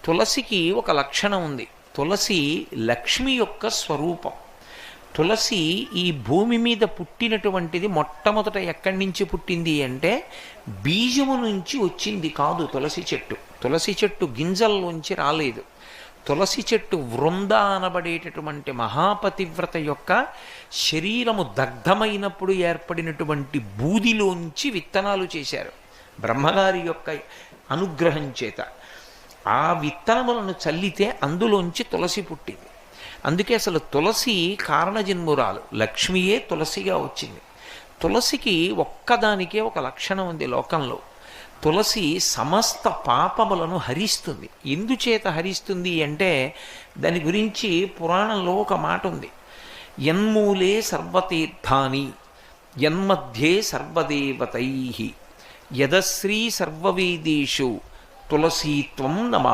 తులసికి ఒక లక్షణం ఉంది. తులసి లక్ష్మి యొక్క స్వరూపం. తులసి ఈ భూమి మీద పుట్టినటువంటిది మొట్టమొదట ఎక్కడి నుంచి పుట్టింది అంటే బీజము నుంచి వచ్చింది కాదు తులసి చెట్టు. తులసి చెట్టు గింజల్లోంచి రాలేదు. తులసి చెట్టు వృంద అనబడేటటువంటి మహాపతివ్రత యొక్క శరీరము దగ్ధమైనప్పుడు ఏర్పడినటువంటి బూదిలోంచి విత్తనాలు చేశారు బ్రహ్మగారి యొక్క అనుగ్రహం చేత. ఆ విత్తనములను చల్లితే అందులోంచి తులసి పుట్టింది. అందుకే అసలు తులసి కారణజన్మురాలు, లక్ష్మియే తులసిగా వచ్చింది. తులసికి ఒక్కదానికే ఒక లక్షణం ఉంది లోకంలో. తులసి సమస్త పాపములను హరిస్తుంది. ఎందుచేత హరిస్తుంది అంటే దాని గురించి పురాణంలో ఒక మాట ఉంది. యన్మూలే సర్వతీర్థాని యన్మధ్యే సర్వదేవతై యదశ్రీ సర్వవేదేషు తులసీత్వం నమ.